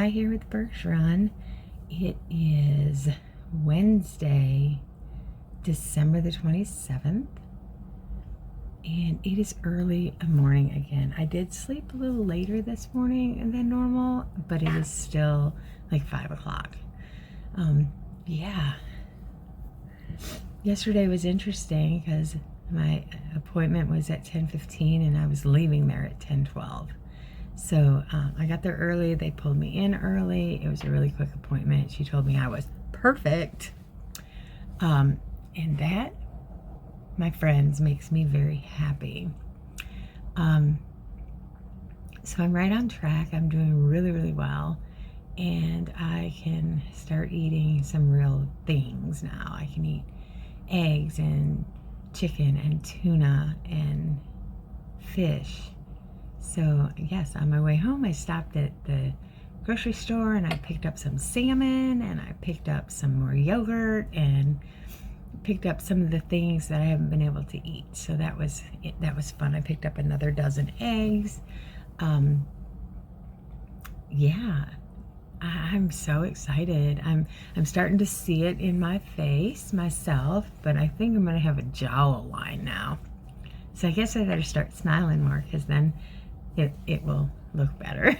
Why here with TheBurgsrun. It is Wednesday, December the 27th, and it is early morning again. I did sleep a little later this morning than normal, but it is still like 5 o'clock. Yeah. Yesterday was interesting because my appointment was at 10:15 and I was leaving there at 10:12. So I got there early. They pulled me in early. It was a really quick appointment. She told me I was perfect. And that, my friends, makes me very happy. So I'm right on track. I'm doing really, really well. And I can start eating some real things now. I can eat eggs and chicken and tuna and fish. So yes, on my way home, I stopped at the grocery store and I picked up some salmon and I picked up some more yogurt and picked up some of the things that I haven't been able to eat. So that was fun. I picked up another dozen eggs. Yeah, I'm so excited. I'm starting to see it in my face myself, but I think I'm gonna have a jawline now. So I guess I better start smiling more, because then it will look better.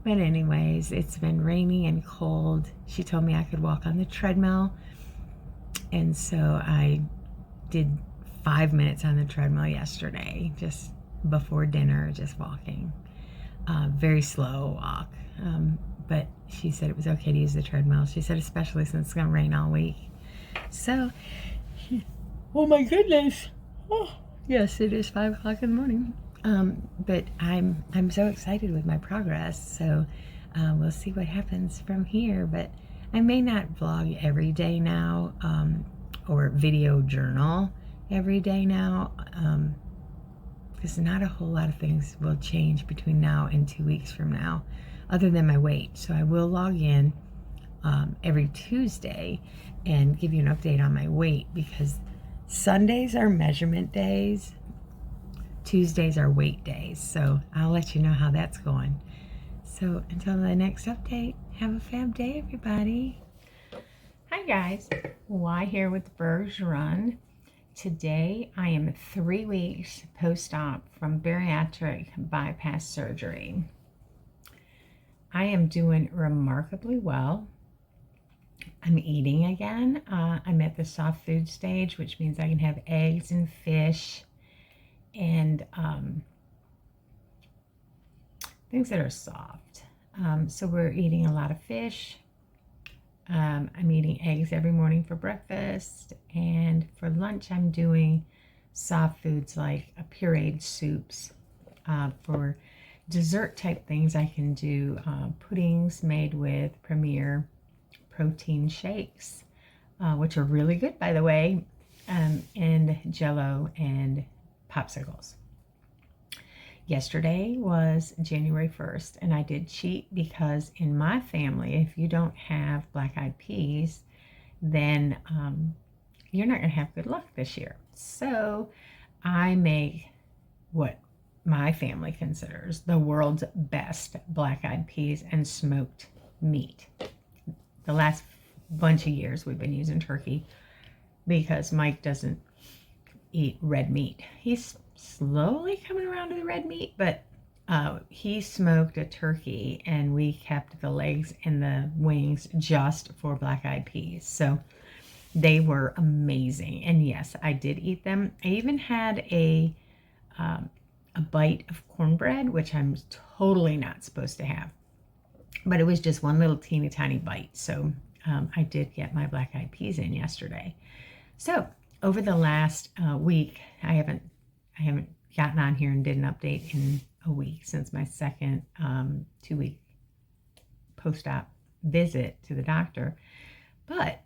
But anyways, it's been rainy and cold. She told me I could walk on the treadmill, and so I did 5 minutes on the treadmill yesterday, just before dinner, just walking. Very slow walk, but she said it was okay to use the treadmill. She said especially since it's gonna rain all week. So, oh my goodness. Oh, yes, it is 5 o'clock in the morning. But I'm so excited with my progress. So we'll see what happens from here. But I may not vlog every day now, or video journal every day now, because not a whole lot of things will change between now and 2 weeks from now, other than my weight. So I will log in every Tuesday and give you an update on my weight, because Sundays are measurement days, Tuesdays are weight days. So I'll let you know how that's going. So until the next update, have a fab day, everybody. Hi guys, Why here with TheBurgsrun. Today I am 3 weeks post-op from bariatric bypass surgery. I am doing remarkably well. I'm eating again. I'm at the soft food stage, which means I can have eggs and fish and things that are soft. So we're eating a lot of fish. I'm eating eggs every morning for breakfast, and for lunch I'm doing soft foods like pureed soups. For dessert type things I can do puddings made with Premier protein shakes, which are really good, by the way, and Jello and popsicles. Yesterday was January 1st, and I did cheat because in my family, if you don't have black-eyed peas, then you're not going to have good luck this year. So I make what my family considers the world's best black-eyed peas and smoked meat. The last bunch of years we've been using turkey because Mike doesn't eat red meat. He's slowly coming around to the red meat, but he smoked a turkey and we kept the legs and the wings just for black-eyed peas. So they were amazing. And yes, I did eat them. I even had a bite of cornbread, which I'm totally not supposed to have. But it was just one little teeny tiny bite. So I did get my black-eyed peas in yesterday. So over the last week, I haven't gotten on here and did an update in a week since my second 2-week post-op visit to the doctor. But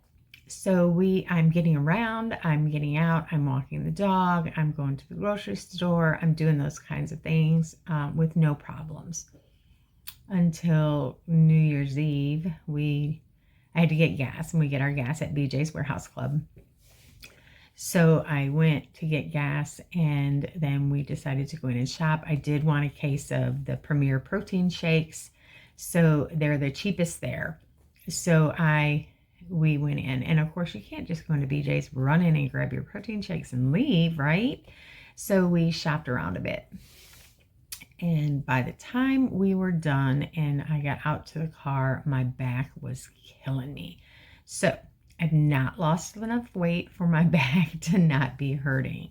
so I'm getting around, I'm getting out, I'm walking the dog, I'm going to the grocery store, I'm doing those kinds of things with no problems. Until New Year's Eve, I had to get gas, and we get our gas at BJ's Warehouse Club. So I went to get gas, and then we decided to go in and shop. I did want a case of the Premier protein shakes So they're the cheapest there. So we went in, and of course you can't just go into BJ's, run in and grab your protein shakes and leave, right? So we shopped around a bit. And by the time we were done and I got out to the car, my back was killing me. So I've not lost enough weight for my back to not be hurting.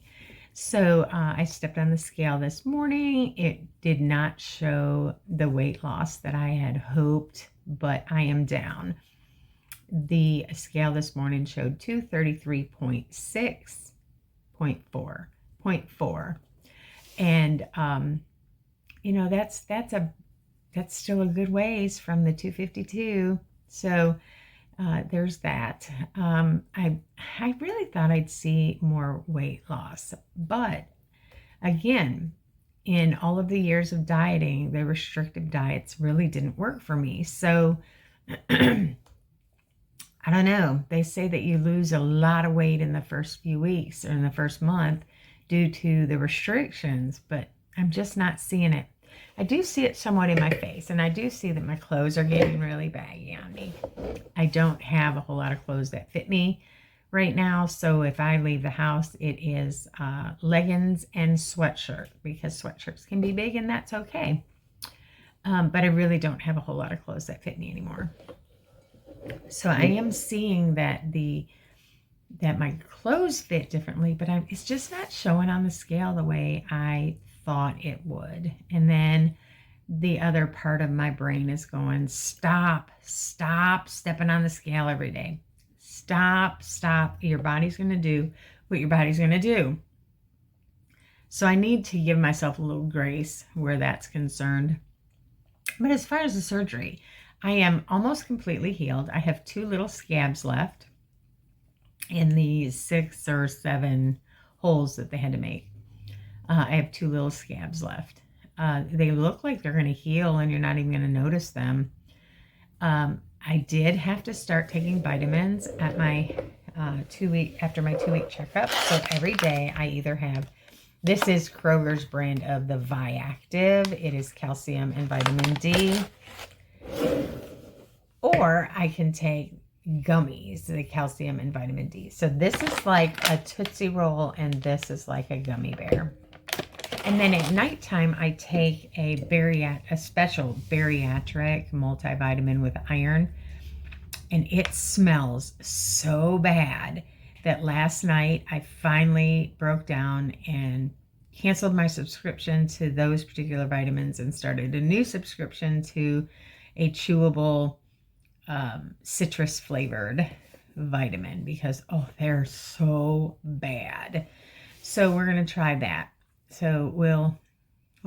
So I stepped on the scale this morning. It did not show the weight loss that I had hoped, but I am down. The scale this morning showed 233.6.4. And you know, that's still a good ways from the 252. So there's that. I really thought I'd see more weight loss, but again, in all of the years of dieting, the restrictive diets really didn't work for me. So I don't know. They say that you lose a lot of weight in the first few weeks or in the first month due to the restrictions, but I'm just not seeing it. I do see it somewhat in my face, and I do see that my clothes are getting really baggy on me. I don't have a whole lot of clothes that fit me right now, so if I leave the house, it is leggings and sweatshirt, because sweatshirts can be big, and that's okay. But I really don't have a whole lot of clothes that fit me anymore. So I am seeing that my clothes fit differently, but it's just not showing on the scale the way I thought it would. And then the other part of my brain is going, stop stepping on the scale every day. Stop. Your body's going to do what your body's going to do. So I need to give myself a little grace where that's concerned. But as far as the surgery, I am almost completely healed. I have 2 little scabs left in the 6 or 7 holes that they had to make. I have 2 little scabs left. They look like they're going to heal and you're not even going to notice them. I did have to start taking vitamins at my after my 2-week checkup. So every day I either have, this is Kroger's brand of the Viactive. It is calcium and vitamin D. Or I can take gummies, the calcium and vitamin D. So this is like a Tootsie Roll and this is like a gummy bear. And then at nighttime, I take a special bariatric multivitamin with iron. And it smells so bad that last night I finally broke down and canceled my subscription to those particular vitamins and started a new subscription to a chewable citrus flavored vitamin because, oh, they're so bad. So we're going to try that. So we'll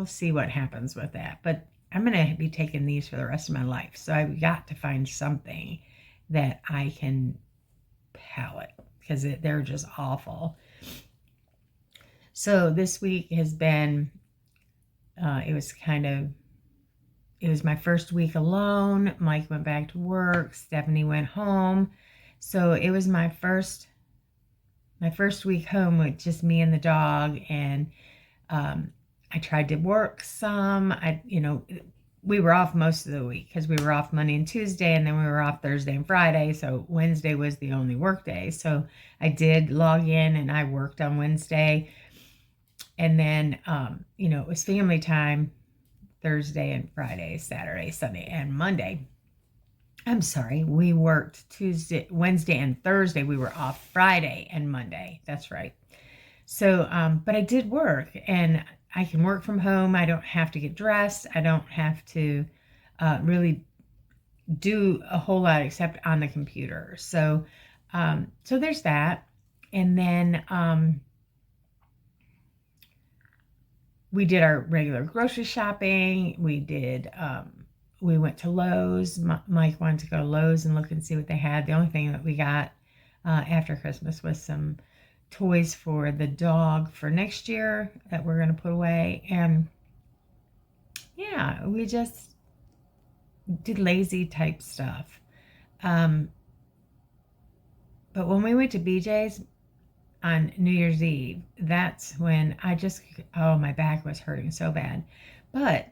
see what happens with that. But I'm going to be taking these for the rest of my life. So I've got to find something that I can palate because they're just awful. So this week has been, it was my first week alone. Mike went back to work. Stephanie went home. So it was my first week home with just me and the dog. And I tried to work some. We were off most of the week because we were off Monday and Tuesday, and then we were off Thursday and Friday. So Wednesday was the only work day. So I did log in and I worked on Wednesday. And then, it was family time Thursday and Friday, Saturday, Sunday, and Monday. I'm sorry, we worked Tuesday, Wednesday, and Thursday. We were off Friday and Monday. That's right. So, but I did work, and I can work from home. I don't have to get dressed. I don't have to really do a whole lot except on the computer. So, so there's that. And then we did our regular grocery shopping. We went to Lowe's. Mike wanted to go to Lowe's and look and see what they had. The only thing that we got after Christmas was some toys for the dog for next year that we're going to put away. And yeah, we just did lazy type stuff. But when we went to BJ's on New Year's Eve, that's when my back was hurting so bad. But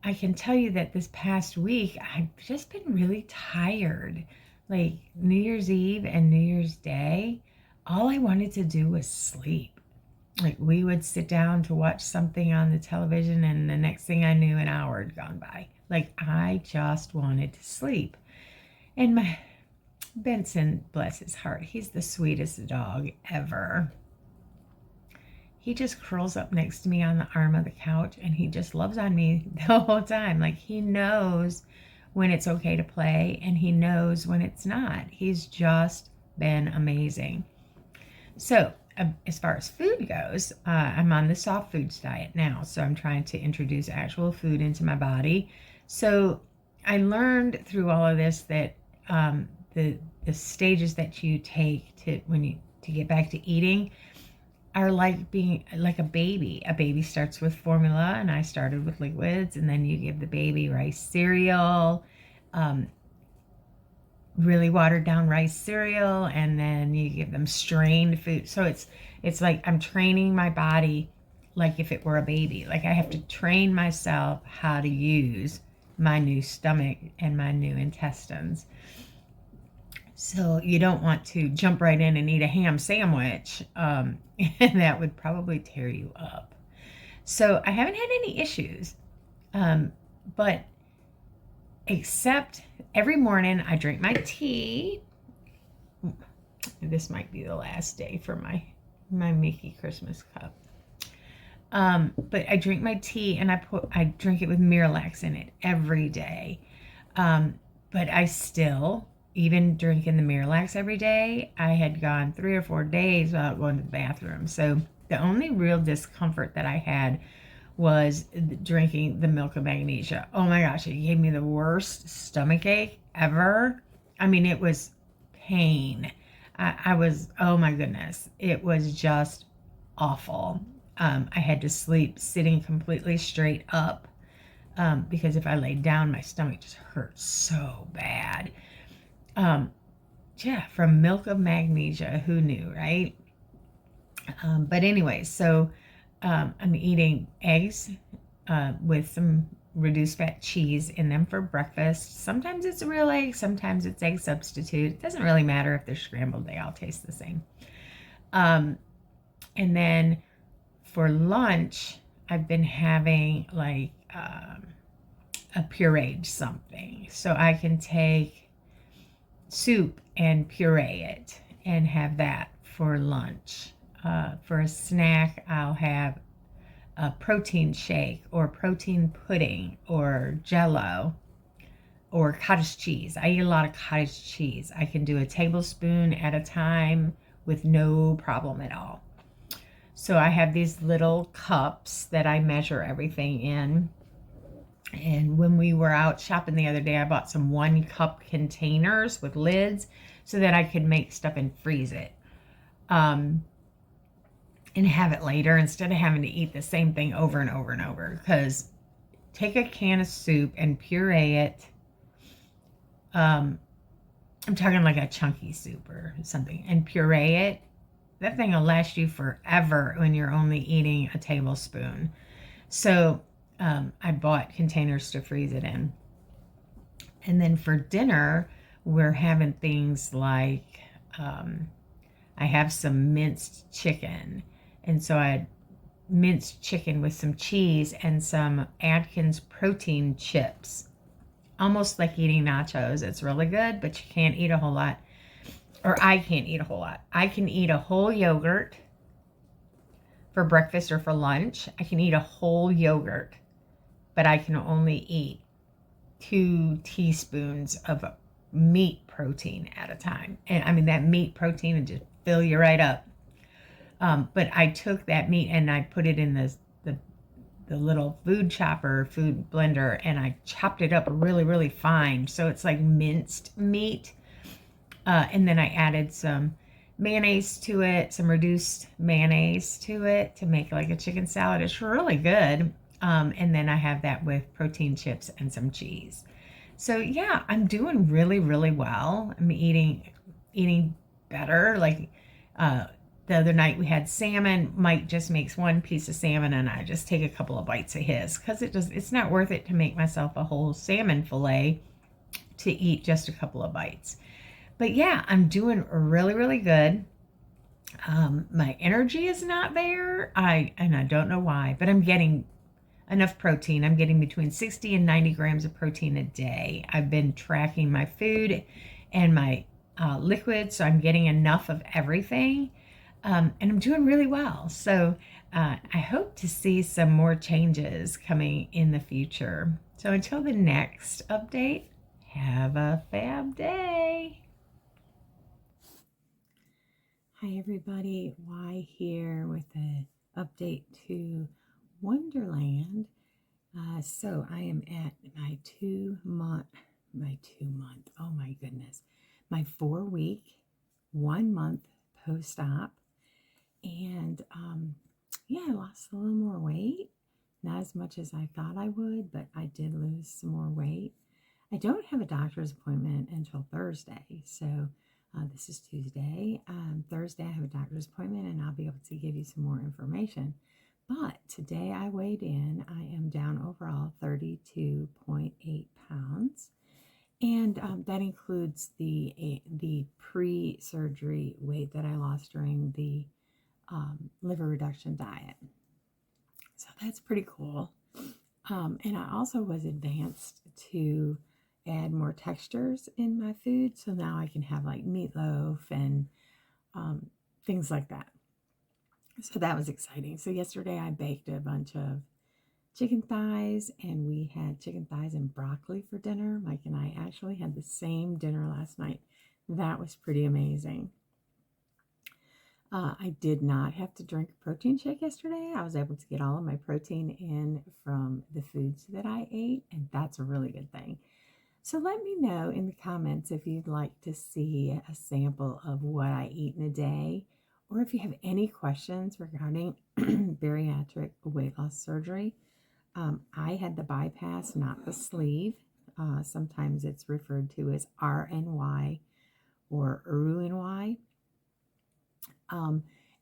I can tell you that this past week, I've just been really tired. Like New Year's Eve and New Year's Day, all I wanted to do was sleep. Like we would sit down to watch something on the television, and the next thing I knew, an hour had gone by. Like I just wanted to sleep. And my Benson, bless his heart, he's the sweetest dog ever. He just curls up next to me on the arm of the couch, and he just loves on me the whole time. Like he knows when it's okay to play, and he knows when it's not. He's just been amazing. So as far as food goes, I'm on the soft foods diet now. So I'm trying to introduce actual food into my body. So I learned through all of this that the stages that you take to get back to eating are like being like a baby. A baby starts with formula, and I started with liquids, and then you give the baby rice cereal, really watered down rice cereal, and then you give them strained food. So it's like I'm training my body like if it were a baby. Like I have to train myself how to use my new stomach and my new intestines. So you don't want to jump right in and eat a ham sandwich. And that would probably tear you up. So I haven't had any issues. But except every morning I drink my tea. This might be the last day for my Mickey Christmas cup. But I drink my tea, and I drink it with Miralax in it every day. But I still, even drinking the Miralax every day, I had gone 3 or 4 days without going to the bathroom. So the only real discomfort that I had was drinking the milk of magnesia. Oh my gosh, it gave me the worst stomach ache ever. I mean, it was pain. I was, oh my goodness, it was just awful. I had to sleep sitting completely straight up because if I laid down, my stomach just hurt so bad. Yeah, from milk of magnesia, who knew, right? But anyway, so I'm eating eggs with some reduced fat cheese in them for breakfast. Sometimes it's a real egg, sometimes it's egg substitute. It doesn't really matter if they're scrambled, they all taste the same. And then for lunch, I've been having like a pureed something. So I can take soup and puree it and have that for lunch. For a snack, I'll have a protein shake or protein pudding or Jell-O or cottage cheese. I eat a lot of cottage cheese. I can do a tablespoon at a time with no problem at all. So I have these little cups that I measure everything in. And when we were out shopping the other day, I bought some 1-cup containers with lids so that I could make stuff and freeze it. And have it later instead of having to eat the same thing over and over and over. Because take a can of soup and puree it. I'm talking like a chunky soup or something. And puree it. That thing will last you forever when you're only eating a tablespoon. So I bought containers to freeze it in. And then for dinner, we're having things like I have some minced chicken. And so I had minced chicken with some cheese and some Atkins protein chips. Almost like eating nachos. It's really good, but you can't eat a whole lot. Or I can't eat a whole lot. I can eat a whole yogurt for breakfast or for lunch. I can eat a whole yogurt, but I can only eat 2 teaspoons of meat protein at a time. And I mean, that meat protein would just fill you right up. But I took that meat and I put it in the little food blender, and I chopped it up really, really fine. So it's like minced meat. And then I added some mayonnaise to it, some reduced mayonnaise to it to make like a chicken salad. It's really good. And then I have that with protein chips and some cheese. So yeah, I'm doing really, really well. I'm eating better. Like, the other night we had salmon. Mike just makes one piece of salmon and I just take a couple of bites of his because it's not worth it to make myself a whole salmon fillet to eat just a couple of bites. But yeah, I'm doing really, really good. My energy is not there. I don't know why, but I'm getting enough protein. I'm getting between 60 and 90 grams of protein a day. I've been tracking my food and my liquids, so I'm getting enough of everything. And I'm doing really well. So I hope to see some more changes coming in the future. So until the next update, have a fab day. Hi everybody, Y here with an update to Wonderland. So I am at my 2-month, oh my goodness, my 4-week, 1-month post-op. And yeah, I lost a little more weight. Not as much as I thought I would, but I did lose some more weight. I don't have a doctor's appointment until Thursday. So this is Tuesday. Thursday I have a doctor's appointment and I'll be able to give you some more information. But today I weighed in. I am down overall 32.8 pounds. And that includes the pre-surgery weight that I lost during the liver reduction diet. So that's pretty cool. And I also was advanced to add more textures in my food. So now I can have like meatloaf and things like that. So that was exciting. So yesterday I baked a bunch of chicken thighs and we had chicken thighs and broccoli for dinner. Mike and I actually had the same dinner last night. That was pretty amazing. I did not have to drink a protein shake yesterday. I was able to get all of my protein in from the foods that I ate, and that's a really good thing. So let me know in the comments if you'd like to see a sample of what I eat in a day, or if you have any questions regarding bariatric weight loss surgery. I had the bypass, not the sleeve. Sometimes it's referred to as RNY or RNY.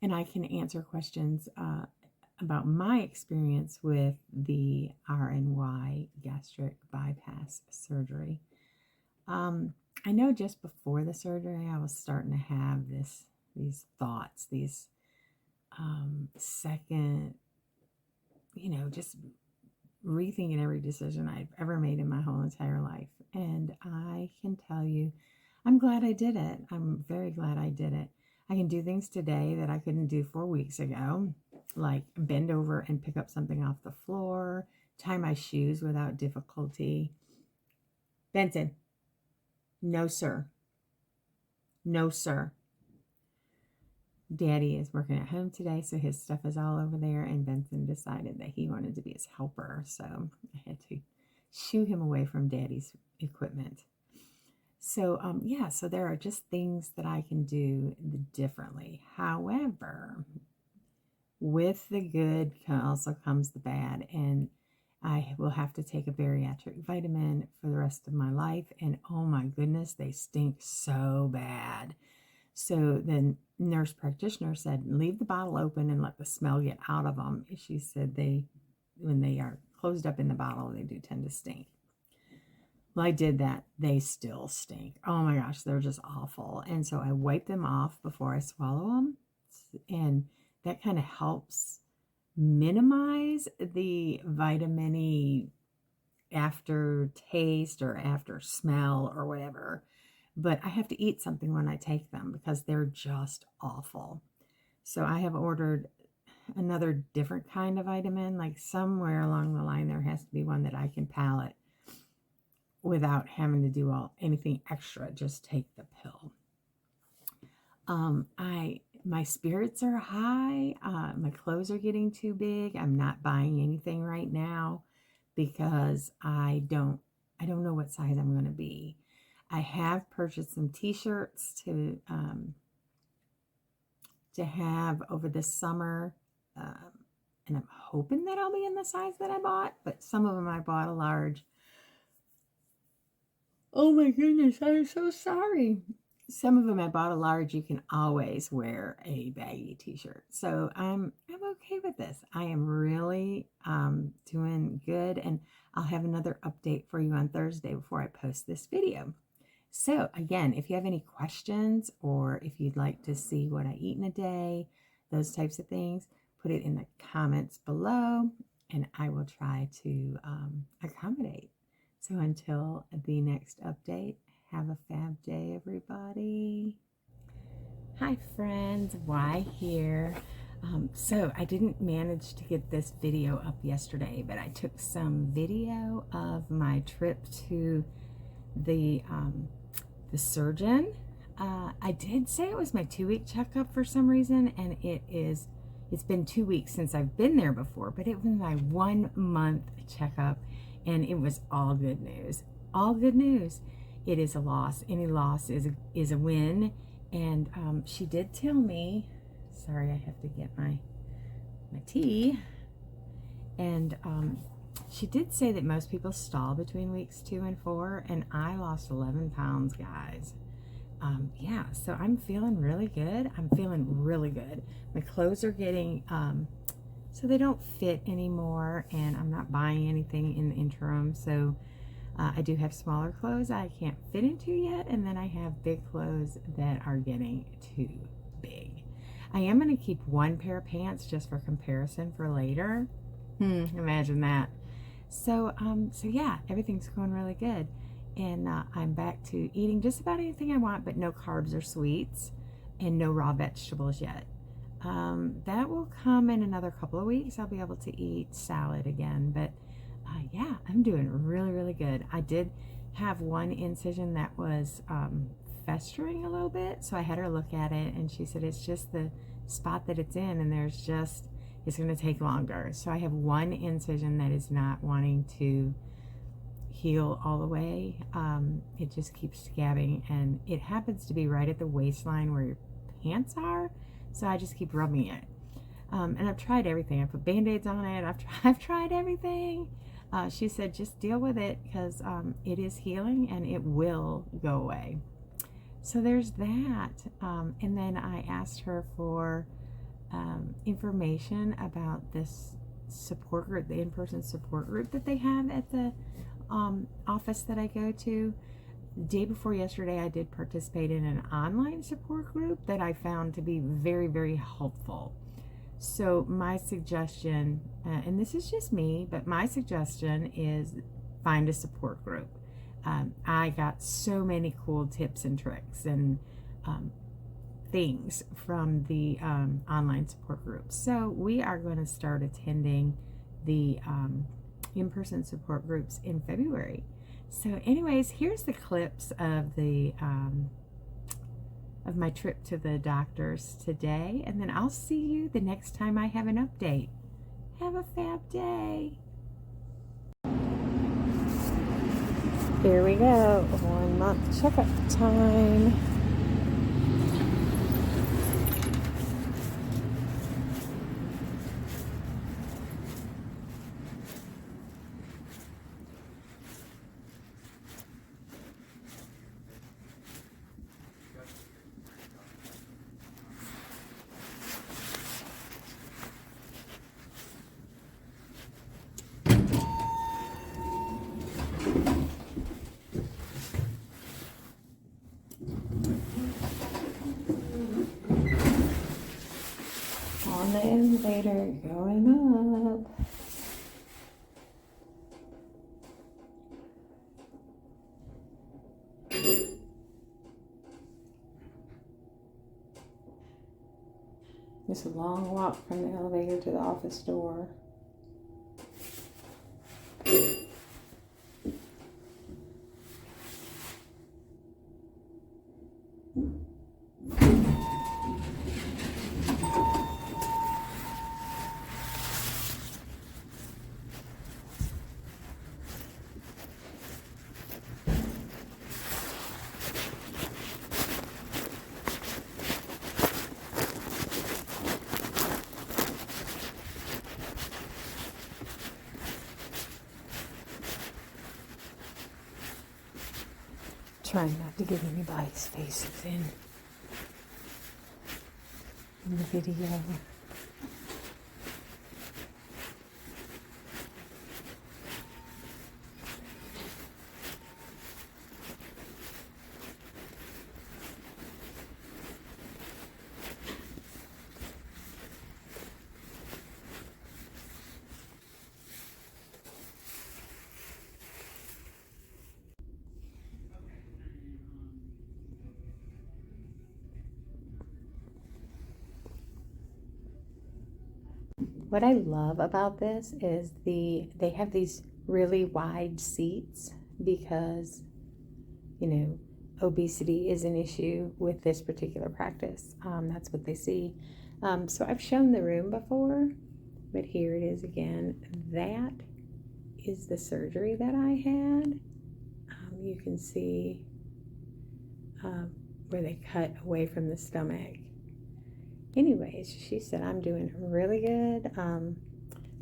And I can answer questions about my experience with the RNY Gastric Bypass surgery. I know just before the surgery, I was starting to have these thoughts, these second, just rethinking every decision I've ever made in my whole entire life. And I can tell you, I'm glad I did it. I'm very glad I did it. I can do things today that I couldn't do 4 weeks ago, like bend over and pick up something off the floor, tie my shoes without difficulty. Benson, no sir. No sir. Daddy is working at home today, so his stuff is all over there, and Benson decided that he wanted to be his helper, so I had to shoo him away from Daddy's equipment. So, yeah, so there are just things that I can do differently. However, with the good also comes the bad, and I will have to take a bariatric vitamin for the rest of my life, and oh my goodness, they stink so bad. So the nurse practitioner said, leave the bottle open and let the smell get out of them. She said when they are closed up in the bottle, they do tend to stink. Well, I did that. They still stink. Oh my gosh, they're just awful. And so I wipe them off before I swallow them. And that kind of helps minimize the vitamin-y aftertaste or after smell or whatever. But I have to eat something when I take them because they're just awful. So I have ordered another different kind of vitamin. Like somewhere along the line, there has to be one that I can palate without having to do anything extra. Just take the pill. My spirits are high. My clothes are getting too big. I'm not buying anything right now because I don't know what size I'm going to be. I have purchased some t-shirts to have over the summer, and I'm hoping that I'll be in the size that I bought, but some of them I bought a large. Oh my goodness, I'm so sorry. some of them I bought a large. You can always wear a baggy t-shirt. So I'm okay with this. I am really doing good, and I'll have another update for you on Thursday before I post this video. So again, if you have any questions or if you'd like to see what I eat in a day, those types of things, put it in the comments below and I will try to accommodate. So until the next update, have a fab day, everybody. Hi friends, Y here. So I didn't manage to get this video up yesterday, but I took some video of my trip to the surgeon. I did say it was my 2-week checkup for some reason, and it's been 2 weeks since I've been there before, but it was my 1 month checkup, and it was all good news. All good news. It is a loss. Any loss is a win. And she did tell me, sorry, I have to get my tea. And she did say that most people stall between weeks 2 and 4, and I lost 11 pounds, guys. Yeah, so I'm feeling really good. I'm feeling really good. My clothes are getting, so they don't fit anymore, and I'm not buying anything in the interim. So I do have smaller clothes I can't fit into yet, and then I have big clothes that are getting too big. I am going to keep 1 pair of pants just for comparison for later. Imagine that. So yeah, everything's going really good. And I'm back to eating just about anything I want, but no carbs or sweets, and no raw vegetables yet. That will come in another couple of weeks. I'll be able to eat salad again, but yeah, I'm doing really, really good. I did have one incision that was festering a little bit, so I had her look at it, and she said it's just the spot that it's in, and it's going to take longer. So I have one incision that is not wanting to heal all the way. It just keeps scabbing, and it happens to be right at the waistline where your pants are, so I just keep rubbing it. And I've tried everything. I put band-aids on it. I've tried everything. She said just deal with it, because it is healing and it will go away. So there's that. And then I asked her for information about this support group, the in-person support group that they have at the office that I go to. The day before yesterday, I did participate in an online support group that I found to be very, very helpful. So my suggestion, and this is just me, but my suggestion is find a support group. I got so many cool tips and tricks and things from the online support group. So we are going to start attending the in-person support groups in February. So anyways, here's the clips of the of my trip to the doctor's today, and then I'll see you the next time I have an update. Have a fab day. Here we go, 1 month checkup time. On the elevator, going up. It's a long walk from the elevator to the office door. trying not to get anybody's faces in the video. What I love about this is they have these really wide seats because, you know, obesity is an issue with this particular practice. That's what they see. So I've shown the room before, but here it is again. That is the surgery that I had. You can see where they cut away from the stomach. Anyways, she said I'm doing really good.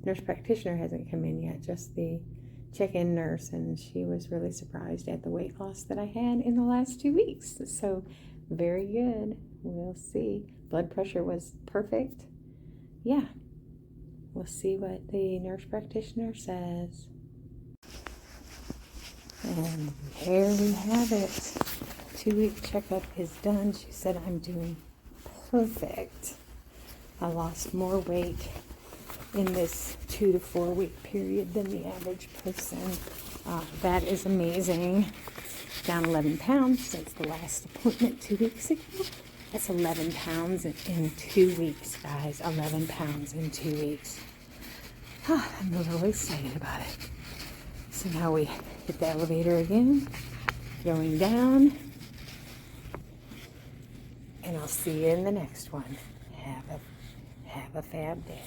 Nurse practitioner hasn't come in yet, just the check-in nurse, and she was really surprised at the weight loss that I had in the last 2 weeks. So very good. We'll see. Blood pressure was perfect. Yeah, we'll see what the nurse practitioner says. And there we have it. 2-week checkup is done. She said I'm doing perfect. I lost more weight in this 2 to 4 week period than the average person. That is amazing. Down 11 pounds since the last appointment 2 weeks ago. That's 11 pounds in 2 weeks, guys. 11 pounds in 2 weeks. I'm a little excited about it. So now we hit the elevator again, going down. And I'll see you in the next one. Have a fab day.